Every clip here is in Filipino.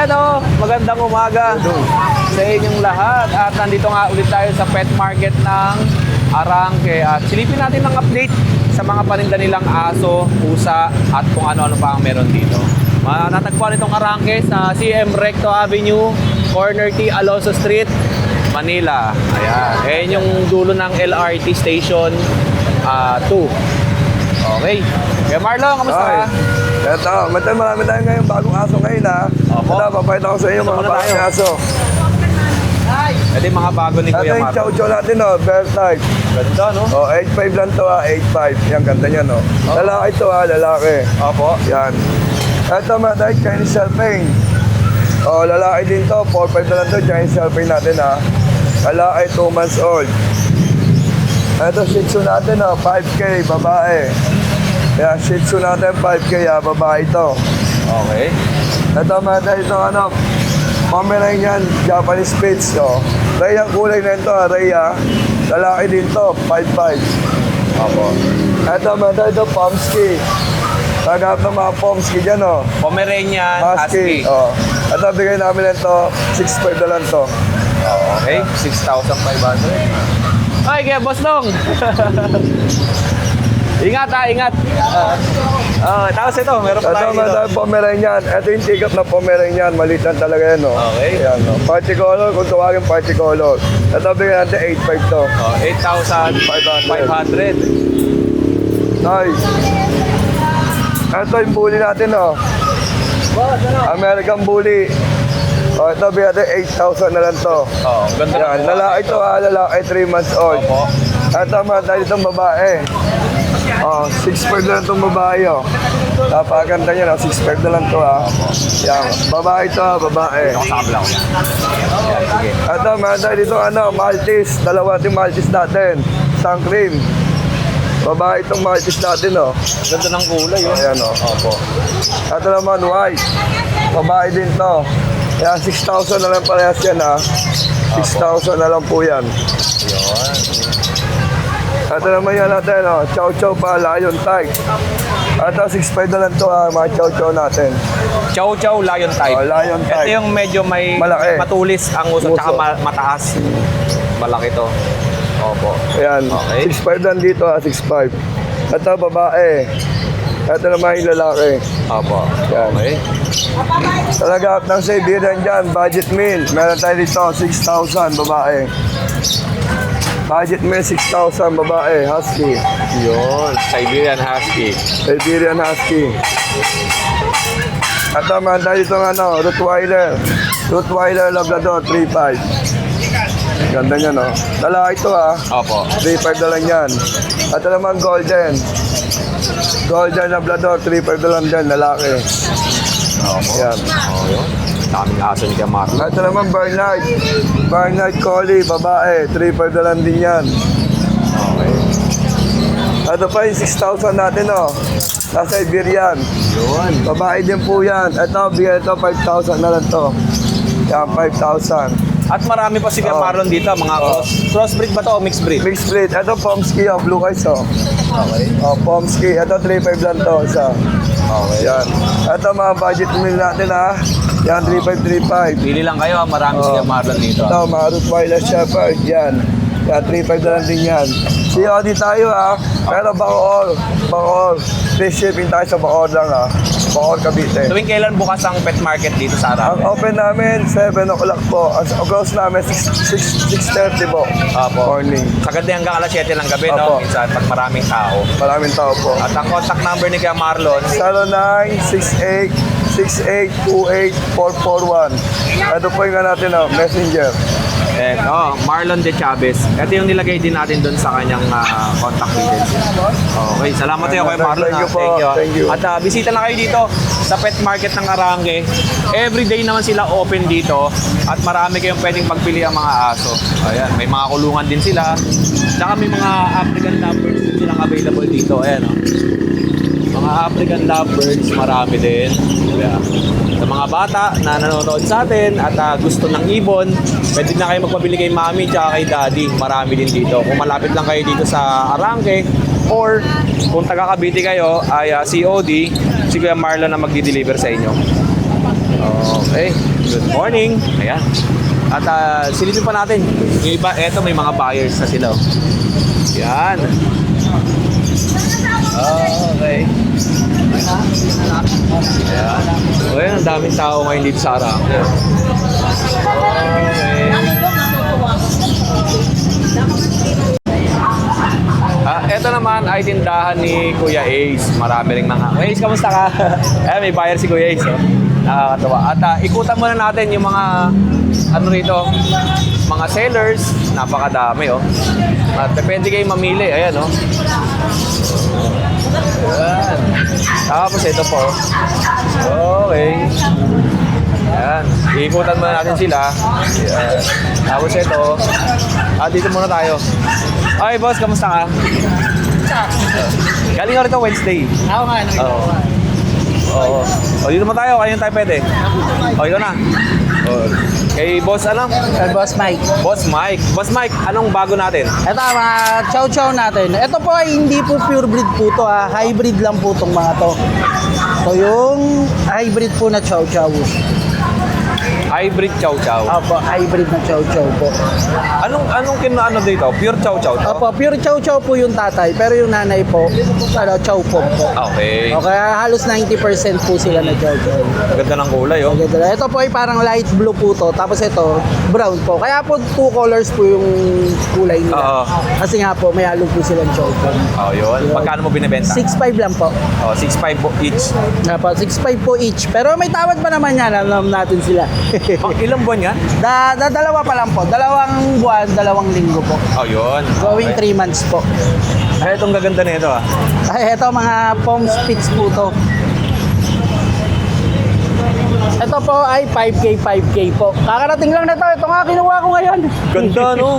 Ayan o, magandang umaga sa inyong lahat. At nandito nga ulit tayo sa pet market ng Arangke. At silipin natin ng update sa mga paninda nilang aso, pusa, at kung ano-ano pa ang meron dito. Natagpuan itong Arangke sa CM Recto Avenue, corner T. Alonso Street, Manila. Ayan. Ayan yung dulo ng LRT Station 2. Okay. Kaya Marlon, kamusta ka? Eto, marami tayo ngayon bagong aso ngayon ha. Opo. Ito, papayta ko sa inyo mga bagong aso. Ito yung mga bago ni Ito Kuya yung Marlon. chow-chow natin no, bear type. Ganda, no? 8.5 lang to ha, 8.5. Yan, ganda niya no. Lalaki to ha, lalaki. Opo. Yan. Ito mga tayo, Chinese Shelping. Lalaki din to, 4.5 na lang to, Chinese Shelping natin ha. Lalaki, 2 months old. Ito, Shih Tzu natin ha, 5K, babae. Yan, Shih Tzu natin, 5K ha, babae to. Okay. Ito mga tayo, ito ano, Pomeranian, Japanese Spitz. Ray ang kulay na ito, Ray ha. Lalaki din to, 5'5". Opo. Ito mga tayo, ito, Pomsky. Tagap ng mga Pomsky dyan, Pomeranian Husky. Husky. Ito, bigay namin ito, 6'5" na lang to. Okay, 6,500. Ay, kaya Boss Long. Ingat ha, ingat. Tapos ito, meron pa Ito tayo mga dito. tayo, Pomeranian. Ito yung tikap na Pomeranian, maliit lang talaga yan, Okay. Ayan, Party color, kung tawagin party color. Ito, bigay natin 8'5" to. 8,500. Nice. Ito yung bully natin, American Bully. Ito, bigyan natin 8,000 na lang to. Ganda Yan, ng lalaki ito lalaki, 3 months old. Opo. Ito, mga tayo itong babae. 6'5" na lang itong babae, Napakaganda niya, 6'5" na lang to, Yan, babae ito, babae. Sa kabila ko yan. Yan, sige. Ito, mga tayo dito, Maltese. Dalawa itong Maltese natin. Sun cream. Babae itong Maltese natin, Ganda ng kulay, Ayan, Opo. Ito naman, white. Babae din to. Yan, 6,000 na lang parehas yan, 6,000 na lang po yan. Yun. Ito naman yan natin, Chow Chow pa, Lion type. Ito, 6'5" na lang to, mga Chow Chow natin. Chow Chow Lion type. Lion type. Ito yung medyo may Malaki. matulis ang uso, Uso. tsaka mataas. Malaki to. Opo. Ayan, Okay. 6'5" lang dito, 6'5". Ito, babae. Ito naman yung lalaki. Opo. Yan. Okay. Talaga ng Siberian dyan, budget meal. Meron tayo dito, 6,000 babae. Budget meal, 6,000 babae, Husky. Yun. Siberian Husky. Siberian Husky. At naman tayo dito Rottweiler. Rottweiler Labrador, 3'5". Ganda niya, Lalaki ito, Opo. 3'5" na lang yan. At naman Golden. Golden Labrador, 3'5" na lang dyan, lalaki. Opo. Yan. Yun. Daming aso ni Kuya Marlon. Ito naman Barnard. Barnard Collie, babae. 3'5" na lang din yan. Okay. Ito pa yung 6,000 natin, Sa Siberian. Yun. Babae din po yan. Ito, bigyan ito, 5,000 na lang to. Yan, 5,000. At marami pa si Kuya Marlon dito, mga crossbreed ba to o mixed breed? Mixed breed. Ito, Pomsky, blue eyes, Okay. Pomsky. Ito, 3'5" lang to. Okay. Yan. Ito, mga budget meal natin, Yan, 3'5". Pili lang kayo, marami si Kuya Marlon dito. Ito, mga Rottweiler Shepherd. Yan. Yan, 3'5" na lang din yan. COD tayo, Pero Bacoor. Free shipping tayo sa Bacoor lang, Bacoor, Cavite. Tuwing kailan bukas ang pet market dito sa Ang Arangke? open namin, 7 o'clock po. Ang close namin, 6:30 po. Opo. Morning. Sa gabi hanggang alas 7 ng gabi, Opo. no? Minsan, pag maraming tao. Maraming tao po. At ang contact number ni Kuya Marlon, 0968-6828-441. Ito po yung natin, Messenger. and Marlon De Chavez. Ito yung nilagay din natin doon sa kanyang contact details. Okay, salamat tayo kay Marlon. Thank you po. Thank you. At bisita na kayo dito sa pet market ng Arangke. Everyday naman sila open dito at marami kayong pwedeng pagpili ang mga aso. Ayan, may mga kulungan din sila. Tsaka may mga African lovebirds din silang available dito. Ayan, mga African lovebirds, marami din. Kaya, sa mga bata na nanonood sa atin at gusto ng ibon, pwede na kayo magpabili kay mami tsaka kay daddy. Marami din dito. Kung malapit lang kayo dito sa Arangke or kung taga Cavite kayo ay COD, si Kuya Marlon na magdi-deliver sa inyo. Okay. Good morning. Ayan. At silipin pa natin. Yung iba, eto may mga buyers na sila. Yan. Okay. Ayan. Okay, ang daming tao ngayon dito sa Arangke. Okay. Ito naman ay tindahan ni Kuya Ace. Marami ring mga... Kuya Ace, kamusta ka? May buyer si Kuya Ace. Oh. Nakakatawa. At ikutan muna natin yung mga... Ano rito? Mga sellers. Napakadami, oh. At depende kayo mamili. Ayan, oh. Ayan. Tapos ito po. Okay. Ayan. Ikutan muna natin sila. Ayan. Tapos ito. Dito muna tayo. Okay, boss. Kamusta ka? Galing ka rito Wednesday. Ako nga, Oo. Dito mo tayo. Ayun tayo pwede. Ikaw na. Kay boss, ano? Boss Mike. Boss Mike. Boss Mike, anong bago natin? Ito mga chow-chow natin. Ito po ay hindi po pure breed po to ha. Hybrid lang po itong mga to. So yung hybrid po na chow-chow. Hybrid chow chow. Opo, hybrid na chow-chow po. Anong kinaano dito? Pure chow chow to? Opo, pure chow-chow po yung tatay. Pero yung nanay po, chow po po. Okay. O kaya halos 90% po sila na chow-chow. Ganda ng kulay, oh. Maganda. Ito po ay parang light blue po to. Tapos ito, brown po. Kaya po two colors po yung kulay nila. Oo. Kasi nga po, may halo po silang chow-chow. Oh, yun. Magkano mo binibenta? 6.5 lang po. 6.5 po each. Dapat 6.5 po each. Pero may tawad pa naman yan. Alam natin sila. Ilang buwan yan? Dalawa pa lang po. 2 buwan, 2 linggo po. Oh, yun. Going 3 months po. Ay, itong gaganda nito, ah. Ay, ito mga Palm Spitz po to. Ito po ay 5K po. Kakarating lang na to. Ito nga kinuha ko ngayon. Ganda, no?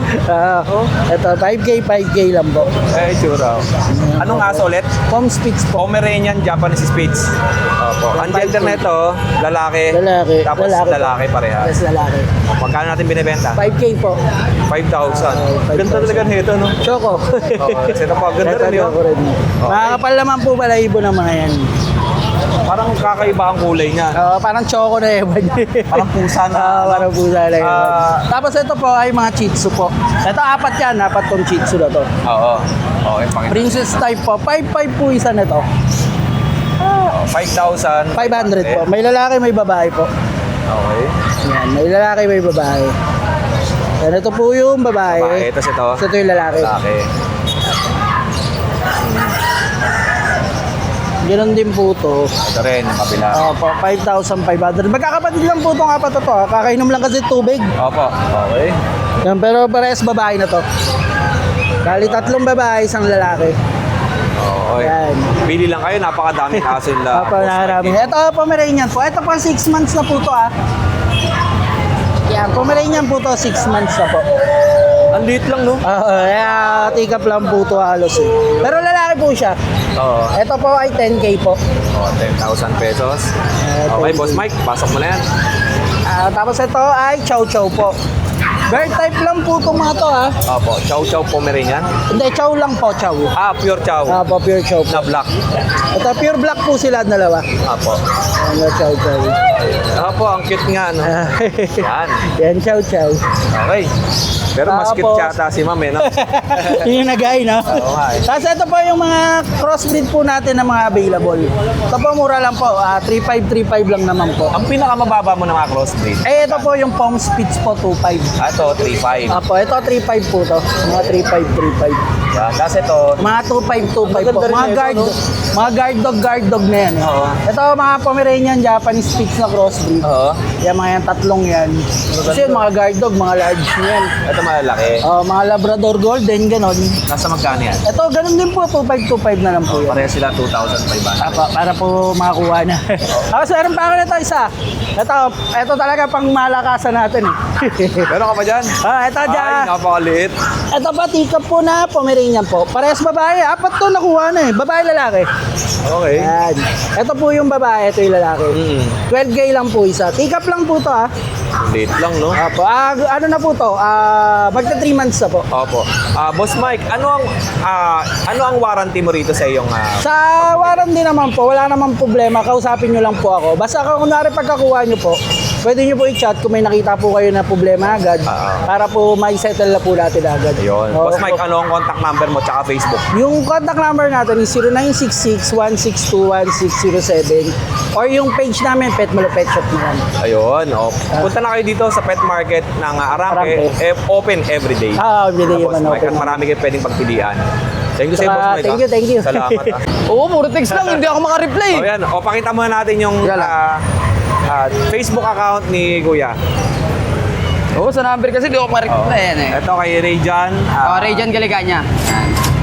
Ito 5K lang po. Tsura. Anong aso ulit? Palm Spitz po. Pomeranian Japanese Spitz. Opo. Ang gender nito, lalaki. Lalaki. Tapos lalaki pareha. Yes, lalaki. Magkano natin binibenta? 5K po. 5,000. Ganda talaga nito, no? Choco. Ito pa, ganda rin yun. Choco rin. Makakapal naman po pala ibo ng mga yan. Parang kakaiba ang kulay niya. Parang choco na ewan. Parang pusa na. Parang pusa na ewan. Ah. Tapos ito po ay mga Shih Tzu po. Ito 4 yan, 4 tong Shih Tzu na to. Oo. Okay, pakita. Princess type po. 5.5 po isa na to. 5,000. 500 po. May lalaki, may babae po. Okay. Yan, may lalaki, may babae. Yan, ito po yung babae. Babae, tapos ito. Ito yung lalaki. Lalaki. Ganon din po to. Ito rin, yung kabila. Opo, 5,500. Magkakapatid lang po itong 4 to. Kakainom lang kasi tubig. Opo. Okay. Yan, pero parehas babae na to. Bali 3 babae, 1 lalaki. Okay. Yan. Pili lang kayo, napakadaming aso nila. Opo, nakarami. Ito, Pomeranian po. Ito po, 6 months na po to Yan, Pomeranian po to, 6 months na po. Ang liit lang, no? Kaya tikap lang po to halos eh. Pero lalaki po siya. Oo. Ito po ay 10K po. 10,000 pesos. Okay, Boss Mike, pasok mo na yan. Tapos ito ay chow-chow po. Bird type lang po itong mga to Opo, Chow Chow Pomeranian. Hindi, chow lang po, chow. Pure chow. Po, pure chow po. Na black. Ito, pure black po sila dalawa. Apo. Ano, chow-chow. Opo, ang cute nga, no? Yan. Yan, chow-chow. Okay. Pero mas cute Tapos- yata si Ma'am, eh, no? Yun yung nagay, no? Oo nga, eh. Tapos ito po yung mga crossbreed po natin na mga available. Ito po, mura lang po. 3.5 lang naman po. Ang pinakamababa mo ng mga crossbreed. Ito po yung Palm Spitz po, 2.5. Ito, 3.5. Apo, ito 3.5 po to. Mga 3.5. Yan. Tapos ito, Mga 2.5 po. Maganda rin Mga ito, guard, no? mga guard dog na yan. Oo. Ito mga Pomeranian Japanese Spitz na crossbreed. Oo. Yan, mga yan, 3 yan. Kasi yun, mga guard dog, mga large na yan. ito malalaki. Mga Labrador Golden, ganon. Nasa magkano yan? Ito, ganon din po, 2.5 na lang po yan. Pareha sila 2,500. Para po makakuha na. Tapos meron pa ako nito isa. Ito talaga pang malakasan natin. Meron ka pa dyan? Ito dyan. Ay, napakaliit. Ito pa, tikap po na Pomeranian po. Parehas babae. 4 to nakuha na eh. Babae, lalaki. Okay. Yan. Ito po yung babae, ito yung lalaki. 12K lang po isa. Tikap lang po to ah. Late lang, no? Opo. Ano na po to? Magta 3 months na po. Opo. Boss Mike, ano ang warranty mo rito sa iyong Sa warranty naman po, wala namang problema. Kausapin nyo lang po ako. Basta kunwari pagkakuha nyo po, pwede nyo po i-chat kung may nakita po kayo na problema agad. Para po may settle na po natin agad. Ayun. Oo Boss Mike, po. ano ang contact number mo tsaka Facebook? Yung contact number natin is 0966-162-1607 or yung page namin, Pet Malo Pet Shop naman. Ayun. Punta na kayo dito sa pet market ng Arangke. Open every day. Everyday Boss naman Mike, open. at marami kayong pwedeng pagpilian. Thank you sa Saka, Boss Mike. thank you. Salamat. Oo, puro text lang, hindi ako makareply. O yan, pakita muna natin yung Facebook account ni Kuya. Oo, sa number kasi hindi ako makareply yan eh. Ito kay Rayjan. Rayjan Galiganya.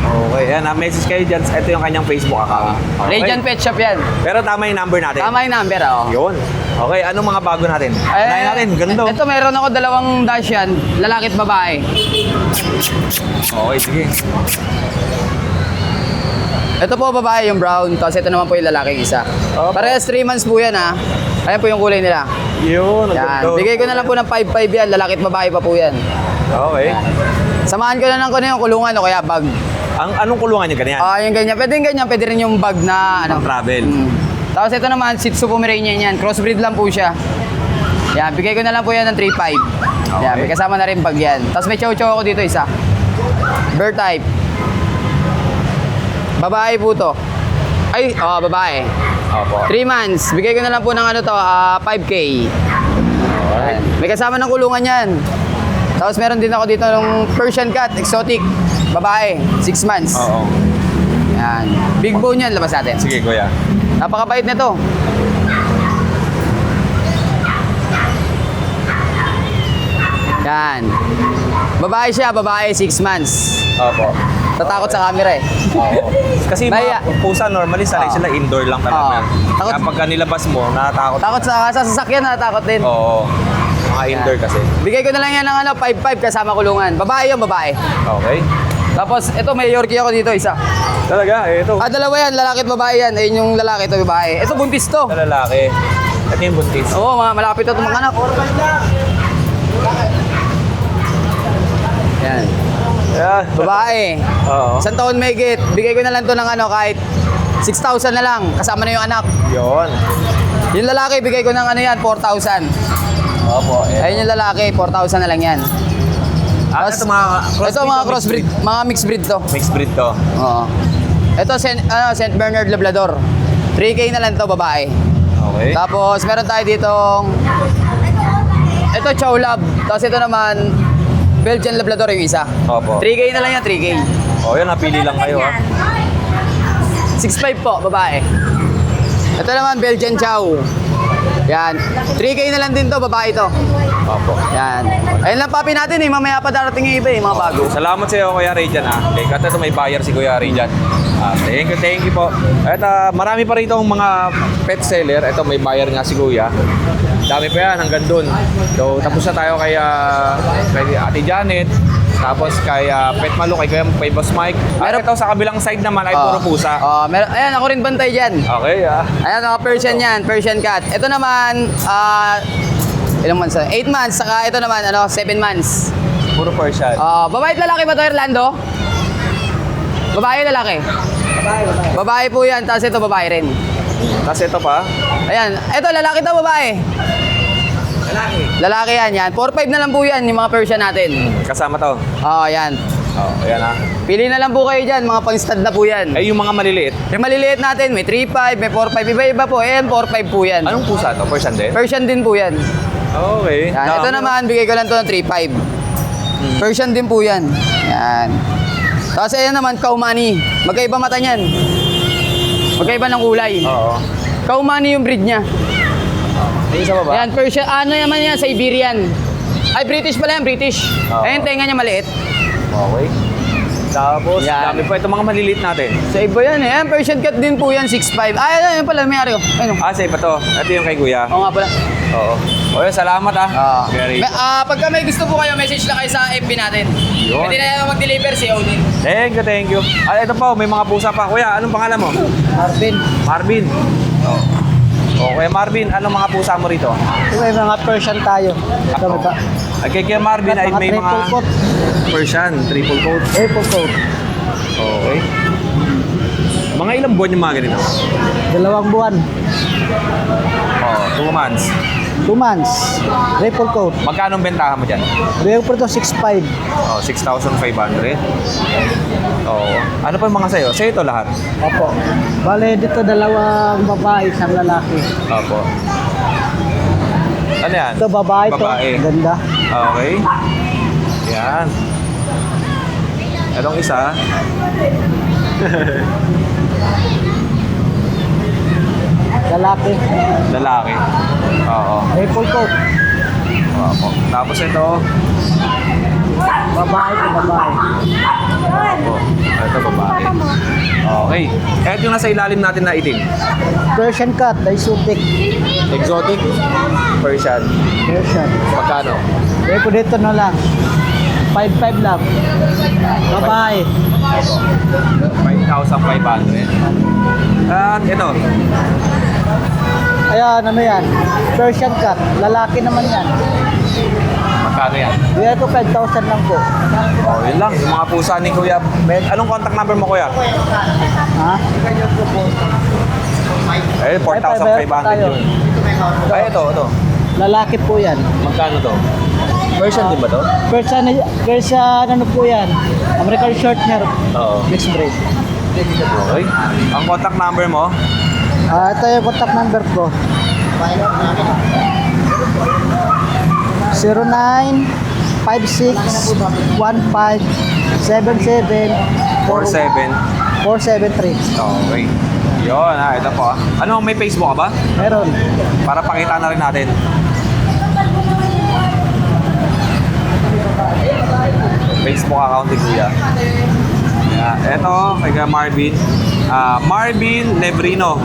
Okay, yan. Message kayo dyan. Ito yung kanyang Facebook account. Okay. Rayjan Pet Shop yan. Pero tama yung number natin. Tama yung number, oh. Yun. Okay, anong mga bago natin? Unahin natin, ganito. Ito, meron ako 2 dash yan, lalaki at babae. Okay, sige. Ito po babae yung brown, tapos ito naman po yung lalaki isa. Opo. Parehas 3 months po yan ha. Ayan po yung kulay nila. Yun. Yan. Bigay ko na lang po ng 5-5 yan, lalaki at babae pa po yan. Okay. Samahan ko na lang ko na yung kulungan o kaya bag. Anong kulungan niya ganyan? Yung ganyan, pwede rin yung bag na ano. Pang travel. Tapos ito naman, Shih Tzu Pomeranian yan, crossbreed lang po siya. Yan, bigay ko na lang po yan ng 3-5. Yan, may kasama na rin bag yan. Tapos may chow chow ako dito isa. Bear type. Babae po to. Babae. Opo. 3 months. Bigay ko na lang po ng 5K. Yan. May kasama ng kulungan yan. Tapos meron din ako dito ng Persian cat, exotic. Babae, 6 months. Oo. Yan. Big bone yan, labas natin. Sige, Kuya. Napakabait nito. Yan. Babae siya, babae, 6 months. Opo. Tatakot sa camera eh. Oo. Kasi Naya. mga pusa normally sanay sila indoor lang talaga. Takot- Kaya pagka nilabas mo, natatakot. Takot sa sasakyan, natatakot din. Oo. Mga indoor kasi. Bigay ko na lang yan ng 5-5 kasama kulungan. Babae yung babae. Okay. Tapos, ito may Yorkie ako dito, isa. Talaga, ito. Dalawa yan, lalaki at babae yan. Ayun yung lalaki, ito babae. Ito buntis to. Sa lalaki. Ito yung buntis. Oo, malapit ito mga anak. Yan. Yan. Babae. Oo. 1 taon may git. Bigay ko na lang to ng kahit 6,000 na lang. Kasama na yung anak. Yun. Yung lalaki, bigay ko ng yan, 4,000. Opo. Ayun yung lalaki, 4,000 na lang yan. Ito mga Crossbreed, mga mixed breed to. Mixed breed to. Oo. Ito, St. Bernard Labrador. 3K na lang to, babae. Okay. Tapos, meron tayo ditong... Ito, Chow Lab. Tapos ito naman, Belgian Labrador yung isa. Opo. 3K na lang yan, 3K. O yan, napili lang kayo ha. 6'5 po, babae. Ito naman, Belgian Chow. Yan. 3K na lang din to, babae to. Opo. Yan. Ayun lang papi natin eh. Mamaya pa darating yung iba eh, mga bago. Salamat sa iyo, Kuya Rayjan ha. Okay, kasi ito may buyer si Kuya Rayjan. Thank you po. At marami pa rito mga pet seller. Ito may buyer nga si Kuya. Dami pa yan hanggang dun. So tapos na tayo kay Ate Janet. Tapos kay Pet Malo, kay Boss Mike. At ito sa kabilang side naman ay puro pusa. Ayan, ako rin bantay dyan. Okay Ayan, mga Persian yan, Persian cat. Ito naman, ilang months? 8 months, saka ito naman, 7 months. Puro Persian. Babae at lalaki ba ito, Orlando? Babae o lalaki? Babae po yan, tapos ito babae rin. Tapos ito pa. Ayan, ito lalaki to babae. Lalaki yan. 4-5 na lang po yan, yung mga Persian natin. Kasama to. Yan. Ayan ha. Pili na lang po kayo dyan, mga pang-stud na po yan. Ay, yung mga maliliit. Yung maliliit natin, may 3-5, may 4-5, iba-iba po. Ayan, 4-5 po yan. Anong pusa to? Persian din? Persian din po yan. Okay. Yan. Ito naman, bigay ko lang to ng 3-5. Persian din po yan. Yan. Tapos ayan naman, Kaumani. Magkaiba mata niyan. Magkaiba ng kulay. Oo. Kaumani yung breed niya. May isa pa ba? Yan, Persian. Ano naman yan? Siberian. Ay, British pala yan, British. Oo. Ayun, tenga niya maliit. Okay. Tapos, Yan. dami pa. Ito mga maliliit natin. Sa iba yan eh. Ayan, Persian cat din po yan, 6'5". Ay, ayun pala, may-ari ko. Ayun. Sa iba to. Ito yung kay Kuya. Oo nga pala. Oo. Okay, salamat Very good. Pagka may gusto po kayo, message lang kayo sa FB natin. Yun. Pwede na mag-deliver si Odin. Thank you. Ito po, may mga pusa pa. Kuya, anong pangalan mo? Marvin. Marvin. Oh. Okay, Marvin, anong mga pusa mo rito? May mga Persian tayo. Sabi ba? Okay, kaya Marvin ay may mga triple coat. Persian, triple coat. Triple coat. Okay. Mga ilang buwan yung mga ganito? 2 buwan. Oh, 2 months. 2 months. Triple coat. Magkano ang bentahan mo dyan? Bigay ko po ito 6.5. Oh, 6,500. Oh. Ano pa yung mga sa'yo? Sa'yo ito lahat? Opo. Bale, dito 2 babae, 1 lalaki. Opo. Ano yan? Ito babae, Babae. to. Ganda. Okay. Yan. Itong isa. Lalaki. Lalaki. Oo. Triple coat. Opo. Tapos ito. Babae to babae. Opo. Ito babae. Okay. Ito yung nasa ilalim natin na itim. Persian cat, exotic. Exotic. Persian. Persian. Magkano? Bigay ko dito na lang. 5.5 lang. Babae. 5,500. At ito. Ayan, ano yan? Persian cat. Lalaki naman yan. Magkano yan? Bigay ko 5,000 lang po. Oh, yun lang. Yung mga pusa ni Kuya Ben. Anong contact number mo, Kuya? Ha? Eh, 4,500 yun. Ay, ito. Lalaki po yan. Magkano to? Persian din ba to? Persian ano po yan? American short hair. Oo. Mixed breed. Okay. Ang contact number mo? Ito yung contact number ko. 09561577 47. 473. Okay. Yun, ito po. Ano, may Facebook ka ba? Meron. Para pakita na rin natin. Facebook account ni Kuya. Ito, kay Kuya Marvin. Marvin Lebrino.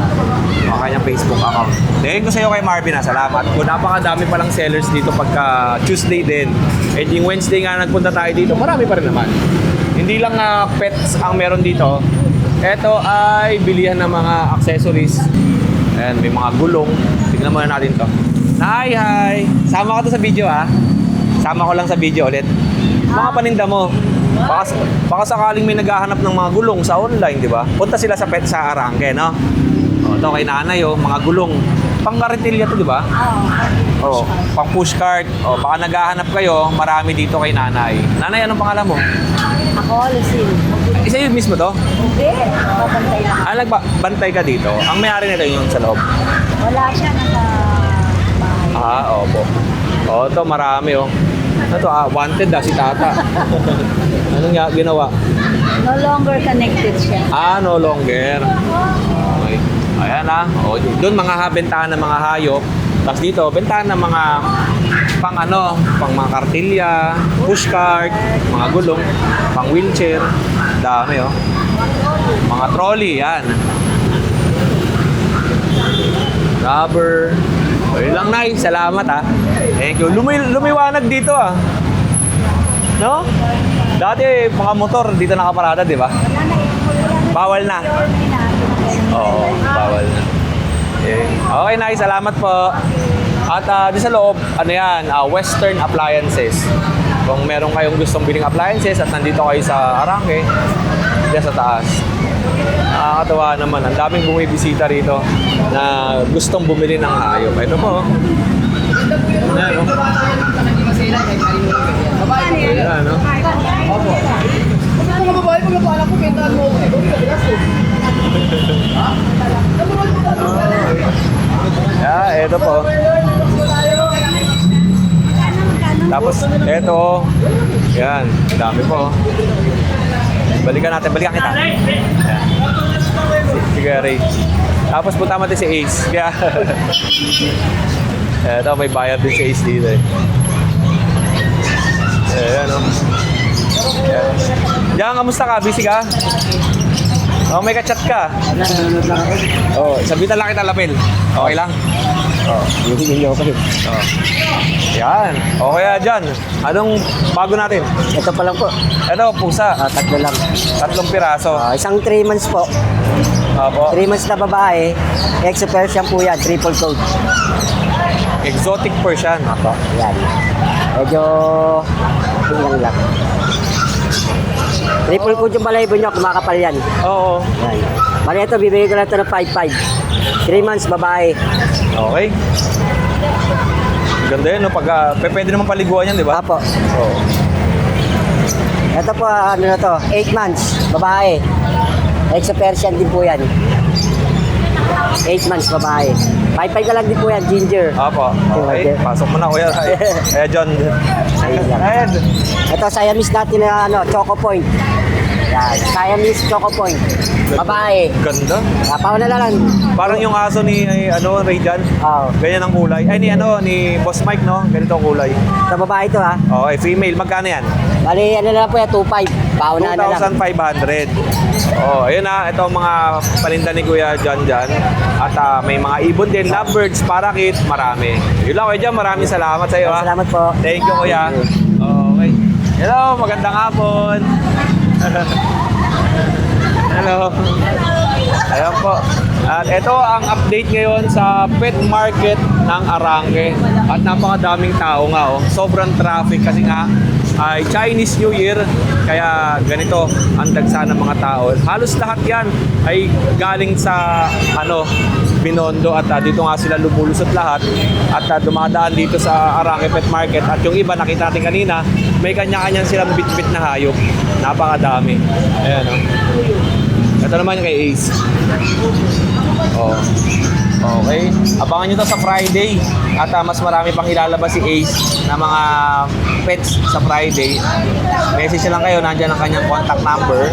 Ang kanyang Facebook account. Thank you sa iyo kay Marvin. Salamat. Kung napakadami palang sellers dito pagka Tuesday din. And yung Wednesday nga nagpunta tayo dito, marami pa rin naman. Hindi lang pets ang meron dito. Ito ay bilihan ng mga accessories. Ayan, may mga gulong. Tignan muna natin to. Hi! Sama ka to sa video ha. Sama ko lang sa video ulit. Mga paninda mo. Baka sakaling may naghahanap ng mga gulong sa online, di ba? Punta sila sa pet sa Arangke, no? O, ito kay nanay, mga gulong. Pang karitilya to, di ba? Oo. Pang pushcart. O, baka naghahanap kayo, marami dito kay nanay. Nanay, anong pangalan mo? Ako, Lucille. Isa yun mismo to? Hindi, babantay lang. Nagbantay ka dito. Ang may-ari nito yung sa loob. Wala siya, nasa bahay. Opo. O, ito marami, Ito, wanted si tata. Anong ginawa? No longer connected siya. No longer. Okay. Ayan doon mga bentahan ng mga hayop. Tapos dito, bentahan ng mga pang mga kartilya, pushcart, mga gulong, pang wheelchair. Dami, Mga trolley, yan. Rubber. Yun lang, Nay. Salamat, Thank you. Lumiwanag dito, No? Dati, mga motor dito nakaparada, di ba? Bawal na. Oo, bawal na. Okay, Nay. Salamat po. At di sa loob, Western Appliances. Kung meron kayong gustong biling appliances at nandito kayo sa Arangke, diyan sa taas. Nakakatawa naman. Ang daming bumibisita rito na gustong bumili ng hayop. Ito po. Ayan, Ayan, ito po. Tapos, ito. Yan, dami po. Balikan kita. Ayan. Sige, Ray. Tapos punta natin si Ace. Kaya, ito, may bayad din si Ace dito Ayan, Ayan. Diyan, kamusta ka? Busy ka? May ka-chat ka. Sabitan lang kita lapel. Okay lang? Yan. Okay dyan. Anong bago natin? Ito pa lang po. Ito, pusa. 3 lang. 3 piraso. Isang 3 months po. Apo. 3 months na babae. Exo Persian po yan, triple coat. Exotic Persian. Apo. Yan. Medyo tingnan lang. Triple coat yung balahibo nyo, kumakapal yan. Oo. Yan. Bali ito, bibigay ko na ito ng 5.5. 3 months babae. Okay. Ganda yun, no? Pag, pwede naman paliguan yan, di ba? Apo. Oo. Ito po, ano na to, 8 months, babae. Exo Persian din po yan. 8 months, babae. 5.5 na lang din po yan, ginger. Apo. Okay. Pasok mo na, kuya. Kaya John. Ayun lang. Ahead. Ito, Siamese natin na ano, Choco Point. Yan, Siamese Choco Point. Babae. Ganda. Pauna na lang. Parang yung aso ni Ray Jan. Oo. Ganyan ang kulay. Ay, ni Boss Mike, no? Ganito ang kulay. Sa babae ito ha. Okay, female. Magkano yan? Bali, ano na lang po yan, 2.5. Pauna na lang. 2,500. Oh, ayun na. Ito ang mga paninda ni Kuya John dyan. At may mga ibon din, lovebirds, parakeet, marami. Yun lang, Kuya John. Maraming salamat sa iyo, ha? Salamat po. Thank you, Kuya. Okay. Hello, magandang hapon. Hello. Ayan po. At ito ang update ngayon sa pet market ng Arangke. At napakadaming tao nga, oh. Sobrang traffic kasi nga ay Chinese New Year. Kaya ganito ang dagsa ng mga tao. Halos lahat yan ay galing sa Binondo at dito nga sila lumulusot lahat at dumadaan dito sa Arangke Pet Market. At yung iba nakita natin kanina, may kanya-kanyang silang bit-bit na hayop. Napakadami. Ayan, oh. Ito naman yung kay Ace. Oh. Okay. Abangan nyo to sa Friday. At mas marami pang ilalabas si Ace na mga pets sa Friday. Message lang kayo. Nandiyan ang kanyang contact number.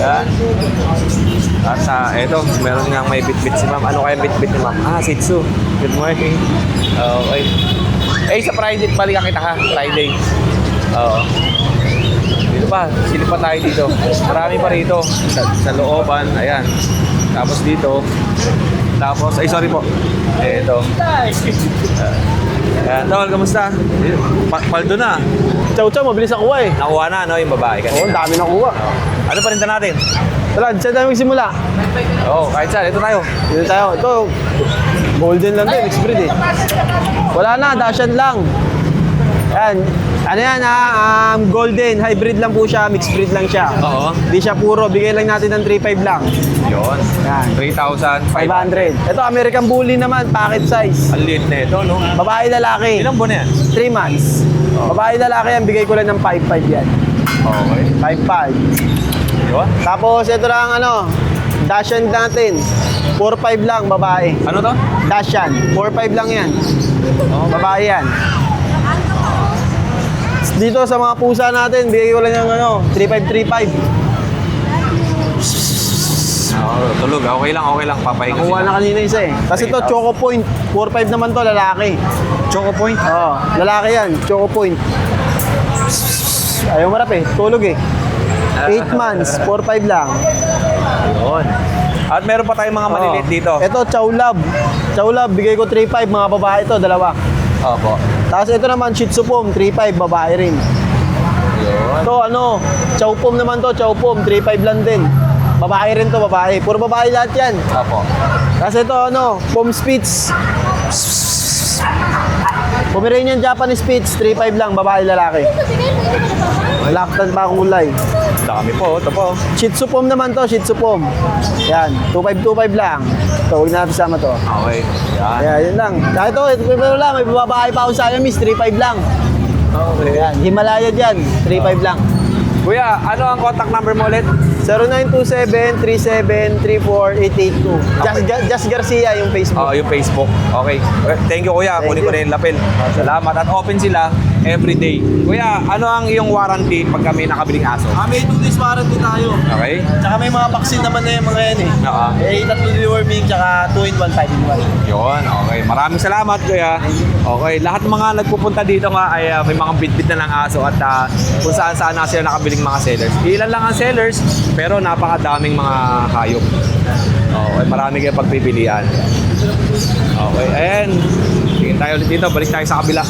Ayan. At eto, meron nga may bit-bit si ma'am. Ano kaya bit-bit ni ma'am? Shih Tzu. Good morning. Okay. Ace, sa Friday, balikan kita ha. Friday. Oo. Dito pa, silip pa tayo dito. Marami pa rito. Sa looban, ayan. Tapos dito. Tapos, ay sorry po. Ito. Ayan, tol, kamusta? Paldo na. Chow-chow, mabilis ako eh. Nakuha na, no, yung babae kanina. Oo, ang dami nakuha. Ano pa rin natin? Tara, saan tayo magsimula? Oo, kahit saan. Ito tayo. Dito tayo. Ito, golden lang din, mixed breed eh. Wala na, Dashan lang. Yan. Ano yan ha? Golden, hybrid lang po siya, mixed breed lang siya. Oo. Hindi siya puro, bigay lang natin ng 3.5 lang. Yun. Yan. 3,500. 500. Ito, American Bully naman, packet size. Ang liit na ito, no? Babae, lalaki. Ilang buwan na yan? 3 months. Babae, lalaki yan, bigay ko lang ng 5.5 yan. Okay. 5.5. Yun. Tapos, ito lang Dashan natin. 4.5 lang, babae. Ano to? Dashan. 4.5 lang yan. Babae yan. Dito sa mga pusa natin, bigay ko lang ng 3.535. Tulog. Okay lang. Papahinga Nakuha sila. na kanina isa eh. Kasi ito, Choco Point. 4.5 naman to, lalaki. Choco Point. Oo, lalaki yan, Choco Point. Ayaw marap eh, tulog eh. 8 months, 4.5 lang. Yun. At meron pa tayong mga maliliit dito. Ito, Chow Lab. Chow Lab, bigay ko 3.5, mga babae ito, dalawa. Opo. Tapos ito naman, Shih Tzu Pom, 3.5, babae rin. Yun. Ito, Chow Pom naman to, Chow Pom, 3.5 lang din. Babae rin to, babae. Puro babae lahat yan. Opo. Tapos ito, Pom Spitz. Pomeranian Japanese Spitz, 3.5 lang, babae lalaki. Lactant pa kulay. Dami po. Ito po. Shih Tzu Pom naman to, Shih Tzu Pom. Yan, 2.5 lang. Ito, huwag natin sama to. Okay. Yan. Kaya yun lang. Kaya ito, lang, may babae pa ako sa Siamese, 3.5 lang. Okay. Yan, Himalaya dyan, 3.5 lang. Kuya, ano ang contact number mo ulit? 0927-3734-882. Just Garcia yung Facebook. Yung Facebook. Okay. Thank you, Kuya. Kunin ko na yung lapel. Salamat. At open sila every day. Kuya, ano ang iyong warranty pag kami nakabiling aso? May 2 days warranty tayo. Okay? Tsaka may mga vaccine naman na yung mga yan eh. Oo. Tatlo deworming, tsaka 2-in-1, 5-in-1. Yun, okay. Maraming salamat, Kuya. Okay, lahat ng mga nagpupunta dito nga ay may mga bit-bit na ng aso at kung saan-saan na sila nakabiling mga sellers. Ilan lang ang sellers, pero napakadaming mga hayop. Okay, marami kayong pagpipilian. Okay, and tingin tayo ulit dito. Balik tayo sa kabila.